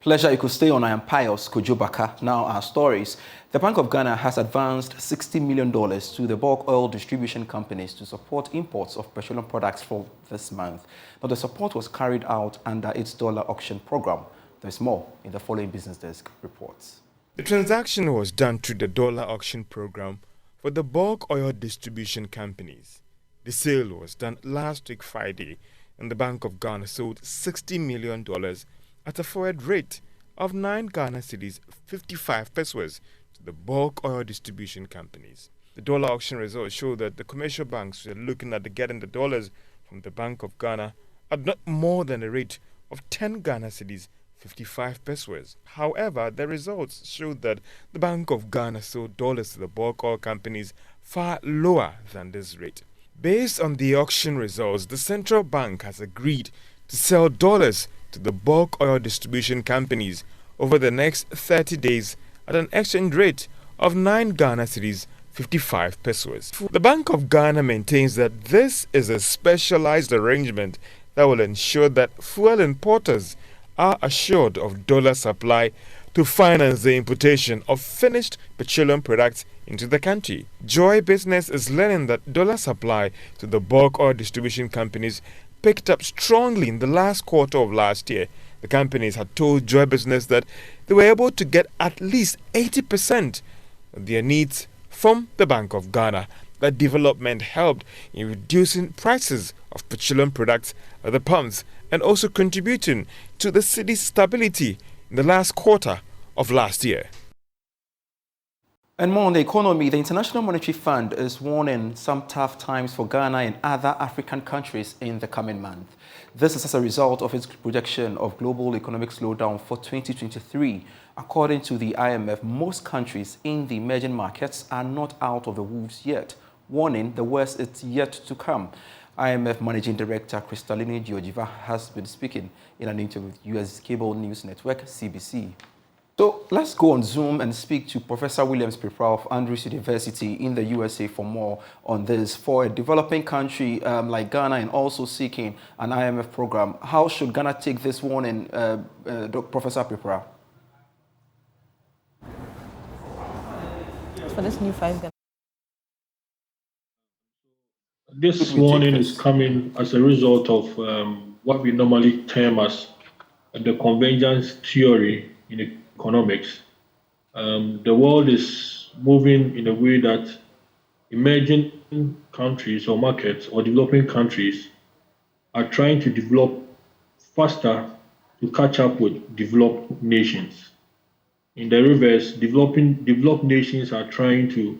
Pleasure you could stay on. I am Pious Kojo Backah. Now our stories. The Bank of Ghana has advanced $60 million to the bulk oil distribution companies to support imports of petroleum products for this month. Now the support was carried out under its dollar auction program. There's more in the following Business Desk reports. The transaction was done through the dollar auction program for the bulk oil distribution companies. The sale was done last week Friday, and the Bank of Ghana sold $60 million at a forward rate of 9 Ghana cedis 55 pesos to the bulk oil distribution companies. The dollar auction results show that the commercial banks were looking at getting the dollars from the Bank of Ghana at not more than a rate of 10 Ghana cedis 55 pesos. However, the results showed that the Bank of Ghana sold dollars to the bulk oil companies far lower than this rate. Based on the auction results, the central bank has agreed to sell dollars to the bulk oil distribution companies over the next 30 days at an exchange rate of 9 Ghana cedis 55 pesos. The Bank of Ghana maintains that this is a specialized arrangement that will ensure that fuel importers are assured of dollar supply to finance the importation of finished petroleum products into the country. Joy Business is learning that dollar supply to the bulk oil distribution companies picked up strongly in the last quarter of last year. The companies had told Joy Business that they were able to get at least 80% of their needs from the Bank of Ghana. That development helped in reducing prices of petroleum products at the pumps and also contributing to the city's stability in the last quarter of last year. And more on the economy, the International Monetary Fund is warning some tough times for Ghana and other African countries in the coming month. This is as a result of its projection of global economic slowdown for 2023. According to the IMF, most countries in the emerging markets are not out of the woods yet, warning the worst is yet to come. IMF Managing Director Kristalina Georgieva has been speaking in an interview with US cable news network CBC. So let's go on Zoom and speak to Professor Williams Prepra of Andrews University in the USA for more on this. For a developing country like Ghana and also seeking an IMF program, how should Ghana take this warning, Professor Prepra? For this new 5 Ghana. This warning is coming as a result of what we normally term as the convergence theory in economics. The world is moving in a way that emerging countries or markets or developing countries are trying to develop faster to catch up with developed nations. In the reverse, developed nations are trying to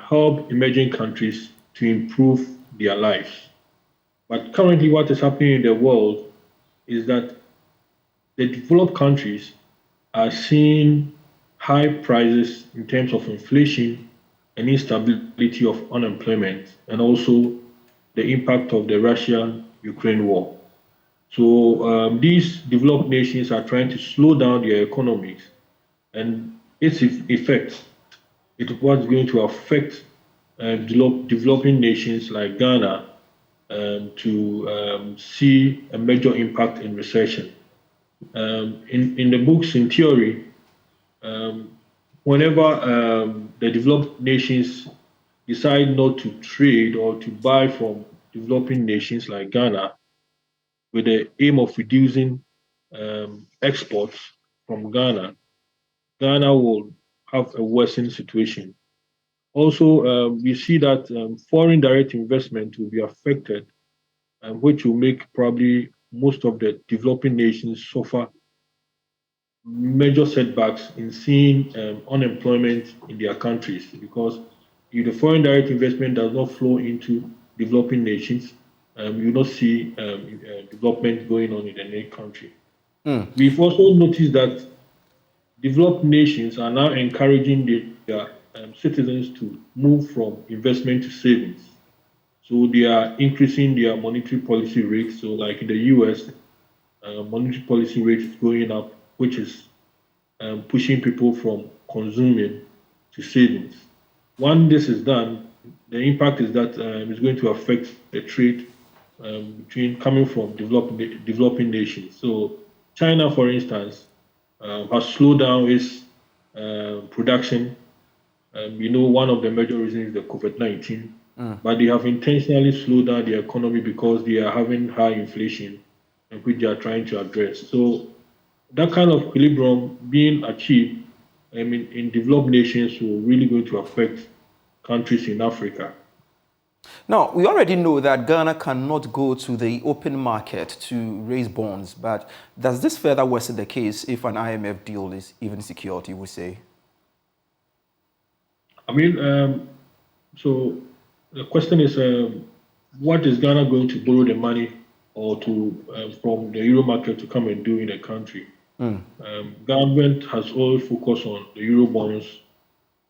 help emerging countries to improve their lives. But currently what is happening in the world is that the developed countries are seeing high prices in terms of inflation and instability of unemployment, and also the impact of the Russia-Ukraine war. So these developed nations are trying to slow down their economies, and its effect is what's going to affect developing nations like Ghana to see a major impact in recession. In the books, in theory, whenever the developed nations decide not to trade or to buy from developing nations like Ghana with the aim of reducing exports from Ghana, Ghana will have a worsening situation. Also, we see that foreign direct investment will be affected, which will make probably most of the developing nations suffer major setbacks in seeing unemployment in their countries, because if the foreign direct investment does not flow into developing nations, you will not see development going on in any country. We've also noticed that developed nations are now encouraging their citizens to move from investment to savings. So they are increasing their monetary policy rates. So like in the US, monetary policy rate is going up, which is pushing people from consuming to savings. When this is done, the impact is that it's going to affect the trade between coming from developing nations. So China, for instance, has slowed down its production. One of the major reasons is the COVID-19, but they have intentionally slowed down the economy because they are having high inflation, which they are trying to address. So that kind of equilibrium being achieved, in developed nations will really going to affect countries in Africa. Now, we already know that Ghana cannot go to the open market to raise bonds, but does this further worsen the case if an IMF deal is even secured, you would say? So the question is, what is Ghana going to borrow the money or to from the euro market to come and do in the country? Government has always focused on the euro bonds,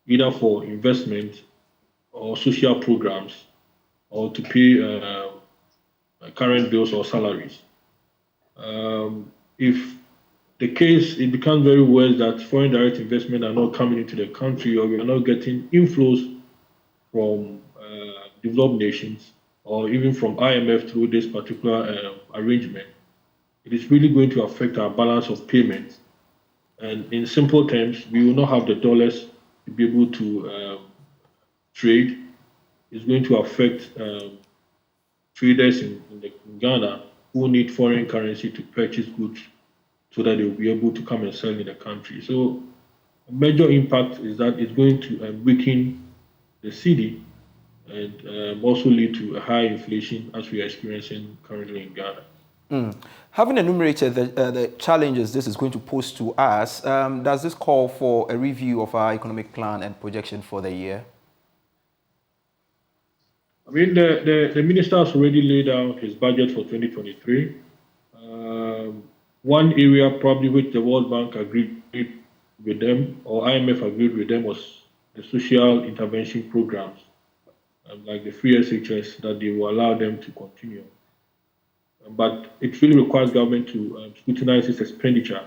either for investment or social programs, or to pay current bills or salaries. If the case it becomes very worse that foreign direct investment are not coming into the country, or we are not getting inflows from developed nations or even from IMF through this particular arrangement, it is really going to affect our balance of payments. And in simple terms, we will not have the dollars to be able to trade. It's going to affect traders in Ghana who need foreign currency to purchase goods so that they will be able to come and sell in the country. So a major impact is that it's going to weaken the cedi and also lead to a high inflation as we are experiencing currently in Ghana. Having enumerated the challenges this is going to pose to us, does this call for a review of our economic plan and projection for the year? The minister has already laid out his budget for 2023. One area probably which the World Bank agreed with them or IMF agreed with them was the social intervention programs, like the free SHS, that they will allow them to continue. But it really requires government to scrutinize its expenditure,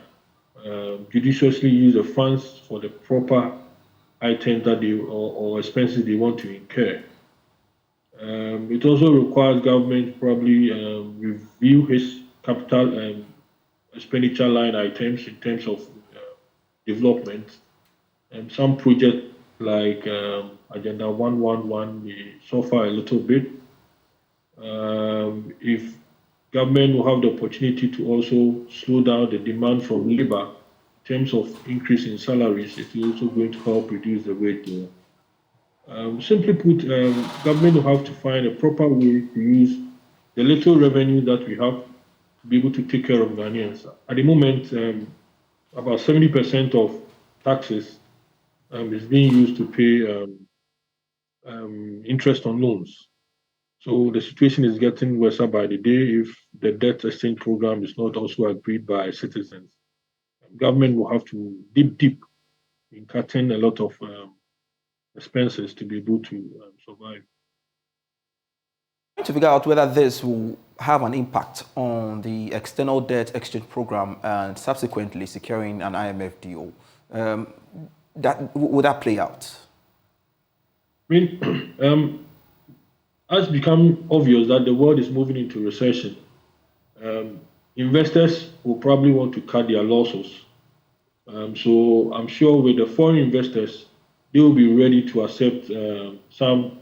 judiciously use the funds for the proper items that they or expenses they want to incur. It also requires government probably review his capital expenditure line items in terms of development. And some projects like Agenda 111 may suffer a little bit. If government will have the opportunity to also slow down the demand from labor in terms of increase in salaries, it is also going to help reduce the wage bill. Simply put, government will have to find a proper way to use the little revenue that we have to be able to take care of Ghanaians. At the moment, about 70% of taxes is being used to pay interest on loans. So the situation is getting worse by the day if the debt exchange program is not also agreed by citizens. Government will have to deep in cutting a lot of expenses to be able to survive. To figure out whether this will have an impact on the external debt exchange program and subsequently securing an IMF deal. Would that play out? It's become obvious that the world is moving into recession. Investors will probably want to cut their losses. So I'm sure with the foreign investors, they will be ready to accept some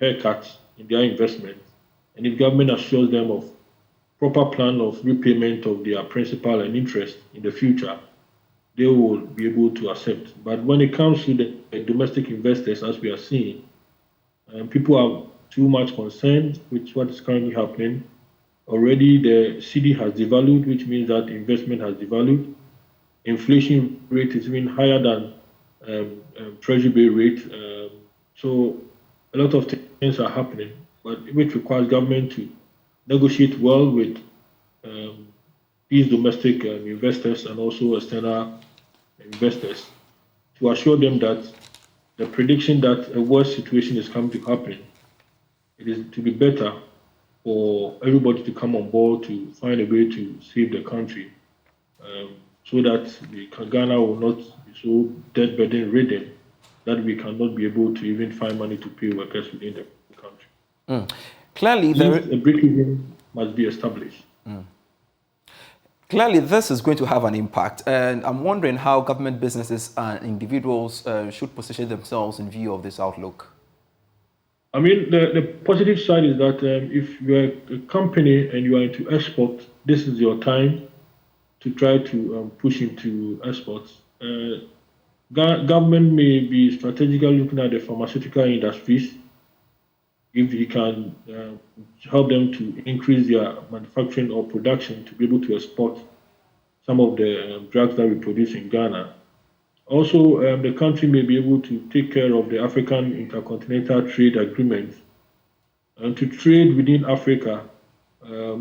haircuts in their investments. And if government assures them of proper plan of repayment of their principal and interest in the future, they will be able to accept. But when it comes to the domestic investors, as we are seeing, people are too much concerned with what is currently happening. Already the cedi has devalued, which means that investment has devalued. Inflation rate is even higher than treasury rate. So a lot of things are happening, but which requires government to negotiate well with these domestic investors and also external investors to assure them that the prediction that a worse situation is coming to happen, it is to be better for everybody to come on board to find a way to save the country, so that Ghana will not be so debt burden ridden that we cannot be able to even find money to pay workers within the country. Clearly, a break-even must be established. Clearly, this is going to have an impact, and I'm wondering how government businesses and individuals should position themselves in view of this outlook. I mean, the positive side is that if you're a company and you are into export, this is your time to try to push into exports. Government may be strategically looking at the pharmaceutical industries if you can help them to increase their manufacturing or production to be able to export some of the drugs that we produce in Ghana. Also, the country may be able to take care of the African Intercontinental Trade Agreement and to trade within Africa,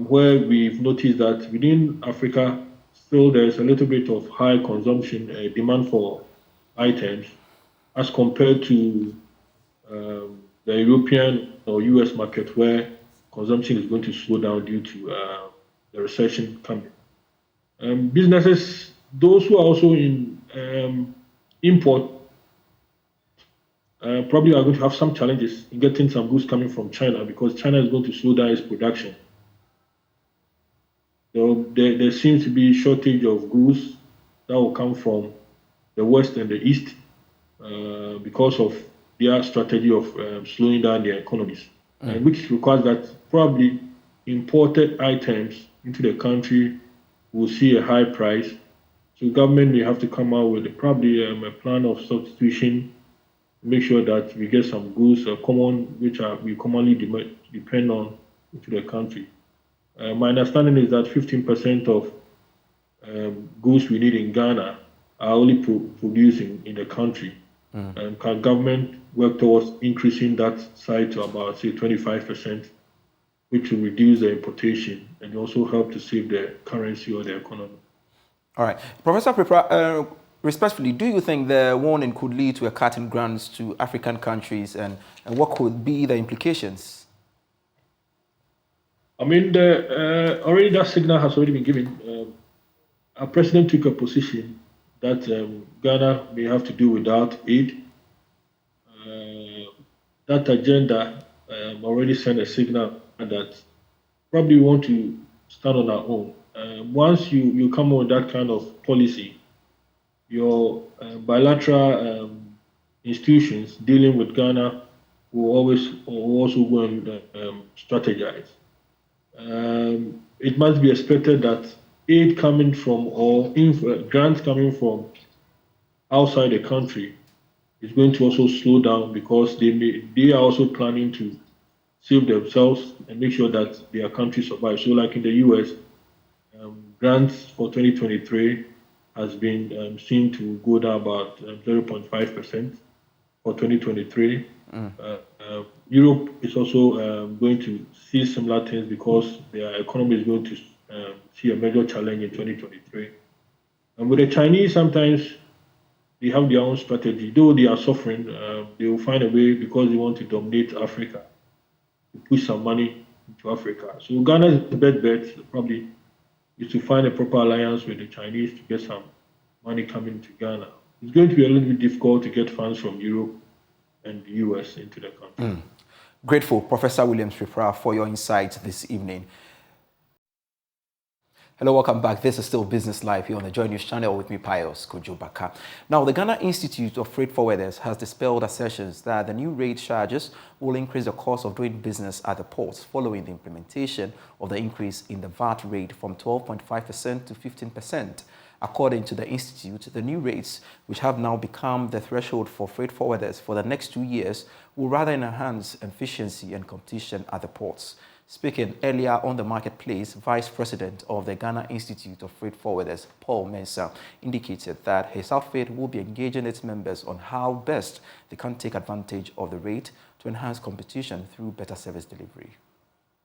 where we've noticed that within Africa, still there's a little bit of high consumption, demand for items as compared to the European or US market, where consumption is going to slow down due to the recession coming. Businesses, those who are also in import, probably are going to have some challenges in getting some goods coming from China because China is going to slow down its production. There seems to be a shortage of goods that will come from the West and the East because of their strategy of slowing down their economies, which requires that probably imported items into the country will see a high price. So government may have to come out with probably a plan of substitution to make sure that we get some goods common which are we commonly depend on into the country. My understanding is that 15% of goods we need in Ghana are only produced in the country. Can government work towards increasing that side to about, say, 25%, which will reduce the importation and also help to save the currency or the economy? All right. Professor Prepra, respectfully, do you think the warning could lead to a cut in grants to African countries, and what could be the implications? I mean, already that signal has already been given. Our president took a position that Ghana may have to do without aid. That agenda already sent a signal that probably want to stand on our own. Once you come up with that kind of policy, your bilateral institutions dealing with Ghana will also go and strategize. It must be expected that aid coming from or grants coming from outside the country is going to also slow down because they are also planning to save themselves and make sure that their country survives. So, like in the U.S., grants for 2023 has been seen to go down about 0.5% for 2023. Europe is also going to see similar things because their economy is going to see a major challenge in 2023. And with the Chinese, sometimes they have their own strategy. Though they are suffering, they will find a way because they want to dominate Africa, to push some money into Africa. So Ghana is the best bet, probably, is to find a proper alliance with the Chinese to get some money coming to Ghana. It's going to be a little bit difficult to get funds from Europe and the US into the country. Grateful, Professor Williams Prepra, for your insights this evening. Hello, welcome back. This is still Business Live here on the Joy News channel with me, Pious Kojo Backah. Now, the Ghana Institute of Freight Forwarders has dispelled assertions that the new rate charges will increase the cost of doing business at the ports following the implementation of the increase in the VAT rate from 12.5% to 15%. According to the Institute, the new rates, which have now become the threshold for freight forwarders for the next 2 years, will rather enhance efficiency and competition at the ports. Speaking earlier on the marketplace, Vice President of the Ghana Institute of Freight Forwarders, Paul Mensah, indicated that his outfit will be engaging its members on how best they can take advantage of the rate to enhance competition through better service delivery.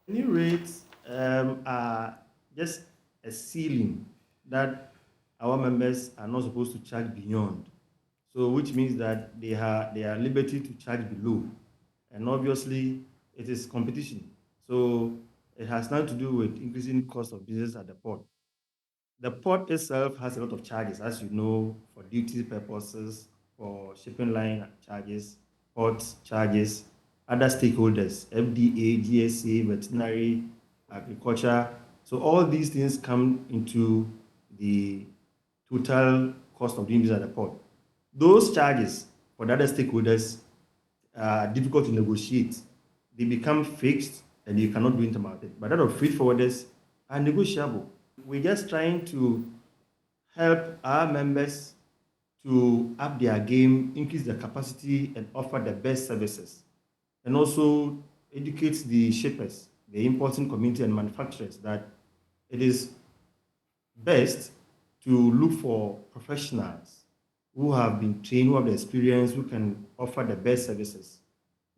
New rates are just a ceiling that our members are not supposed to charge beyond. So, which means that they are liberty to charge below, and obviously it is competition. So it has nothing to do with increasing cost of business at the port. The port itself has a lot of charges, as you know, for duty purposes, for shipping line charges, port charges, other stakeholders, FDA, GSA, veterinary, agriculture. So all these things come into the total cost of doing business at the port. Those charges for the other stakeholders are difficult to negotiate. They become fixed and you cannot do anything about it. But that of freight forwarders are negotiable. We're just trying to help our members to up their game, increase their capacity, and offer the best services. And also educate the shippers, the importing community and manufacturers that it is best to look for professionals who have been trained, who have the experience, who can offer the best services.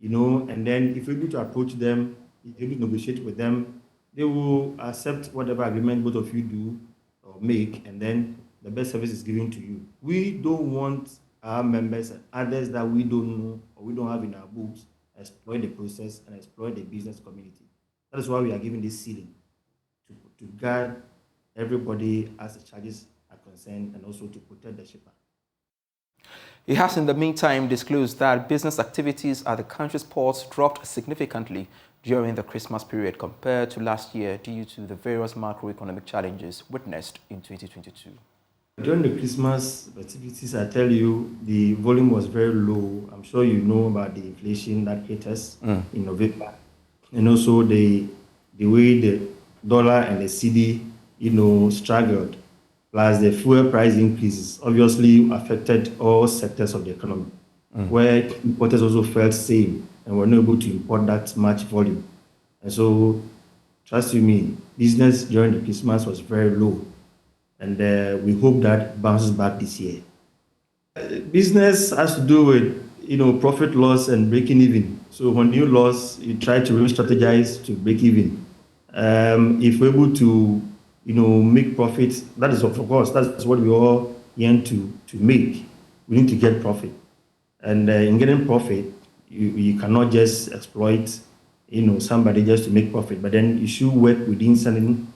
And then if you're able to approach them, if you're able to negotiate with them, they will accept whatever agreement both of you do or make, and then the best service is given to you. We don't want our members and others that we don't know or we don't have in our books exploit the process and exploit the business community. That is why we are giving this ceiling to guard everybody as the charges are concerned and also to protect the shipper. It has in the meantime disclosed that business activities at the country's ports dropped significantly during the Christmas period compared to last year due to the various macroeconomic challenges witnessed in 2022. During the Christmas activities, I tell you, the volume was very low. I'm sure you know about the inflation that hit us in November. And also the way the dollar and the cedi, struggled, plus the fuel price increases obviously affected all sectors of the economy, where importers also felt same and were not able to import that much volume. And so, trust you me, business during the Christmas was very low. And we hope that bounces back this year. Business has to do with, profit loss and breaking even. So when you lose, you try to re-strategize to break even. If we're able to, make profits, that is, of course, that's what we all yearn to make. We need to get profit. And in getting profit, you cannot just exploit, somebody just to make profit, but then you should work within certain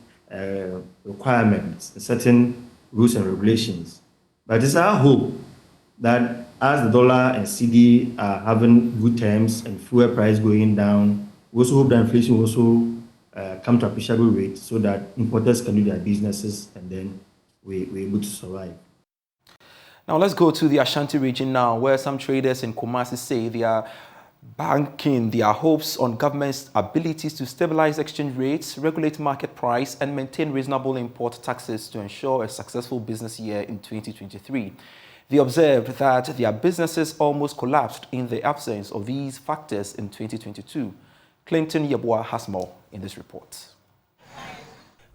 requirements, certain rules and regulations. But it's our hope that as the dollar and cedi are having good terms and fuel price going down, we also hope that inflation will also come to appreciable rate so that importers can do their businesses and then we're able to survive. Now let's go to the Ashanti region now, where some traders in Kumasi say they are banking their hopes on government's abilities to stabilize exchange rates, regulate market price, and maintain reasonable import taxes to ensure a successful business year in 2023. They observed that their businesses almost collapsed in the absence of these factors in 2022. Clinton Yeboah has more in this report.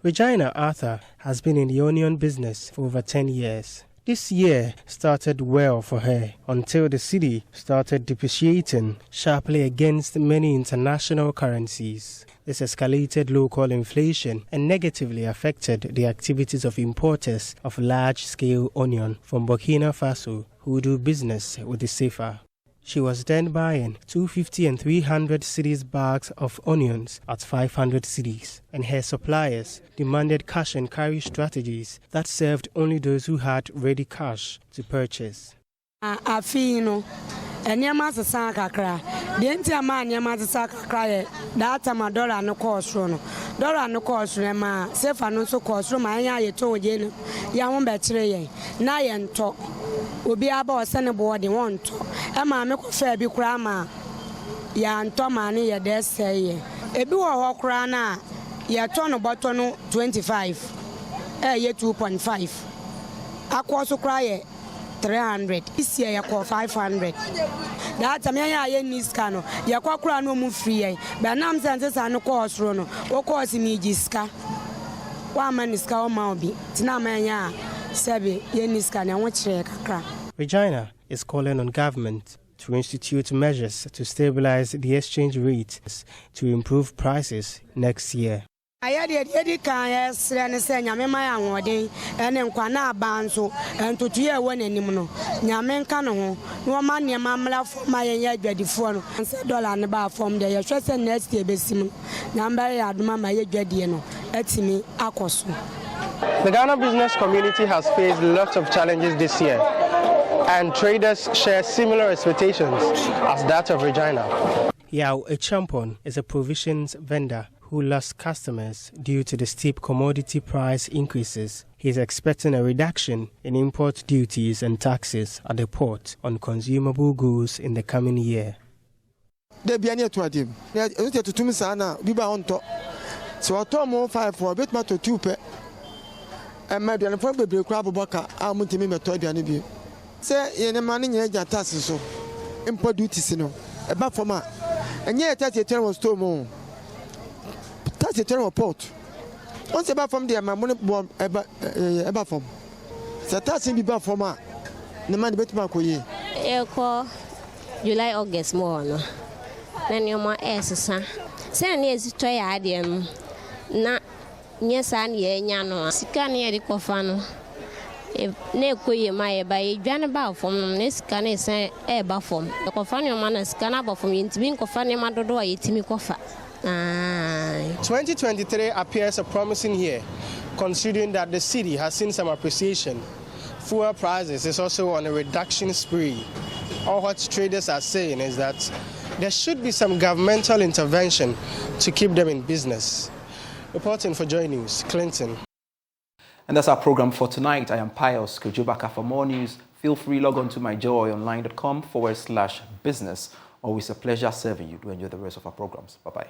Regina Arthur has been in the onion business for over 10 years. This year started well for her until the cedi started depreciating sharply against many international currencies. This escalated local inflation and negatively affected the activities of importers of large-scale onion from Burkina Faso who do business with the CFA. She was then buying 250 and 300 cedis bags of onions at 500 cedis, and her suppliers demanded cash and carry strategies that served only those who had ready cash to purchase. Enyama sasa kakra de ntia ma enyama sasa kakra data ma dollar no cost no ma sefa no so cost ma anya ye to je no ya ho be kire ye na ye nto obi aba o sene board won to e ma me ko fa bi kura ma ya nto ma ne ye de sey ebi wo ho kura na ye to no boto no 25 ye 2.5 akwa so kura ye 300 this year you call 500 that time ya niska no ya kwakura no mu free but na am sense no course ro no o course mi giska wa ma niska o ma obi tina ma ya sebe ye niska na wo kire kakra. Regina is calling on government to institute measures to stabilize the exchange rates to improve prices next year. Ayedi kan sre ne se nyame ma ya woden ene nkwa na aba nso entotu ye won anim no nyame nka no ho no ma ne ma mla fo ma ye adwadifo no se dollar ne ba fom de ye hwese next year besim nyamba ya aduma ma ye adwadie no atimi akoso. The Ghana business community has faced lots of challenges this year, and traders share similar expectations as that of Regina. Yao Echampon is a provisions vendor who lost customers due to the steep commodity price increases. He's expecting a reduction in import duties and taxes at the port on consumable goods in the coming year. They be any to him. They to Tumisana, Biba on top. So I told more 5 for a bit matter 2 pe. And my dear, probably crab baka, I'm to me, my toy, the say, in a man in your taxes so. Import duties, about for my. And yet, that's a terrible storm. That's a terrible port. Once about from there, my money bomb about from. So that's in the bar for my. The man bet my coye. July, August, more. Then your more son. Send years to try idea. Not yes, and ye, Yano. Sicania de Cofano. If ne koye my by Jan about from this can I say a buffum. The Cofano man is canaba from being Cofani Madodo, Timmy Coffa. 2023 appears a promising year, considering that the city has seen some appreciation. Fuel prices is also on a reduction spree. All what traders are saying is that there should be some governmental intervention to keep them in business. Reporting for Joy News, Clinton. And that's our program for tonight. I am Pious Kojo Backah. For more news, feel free log on to myjoyonline.com/business. Always a pleasure serving you. Do enjoy the rest of our programs. Bye-bye.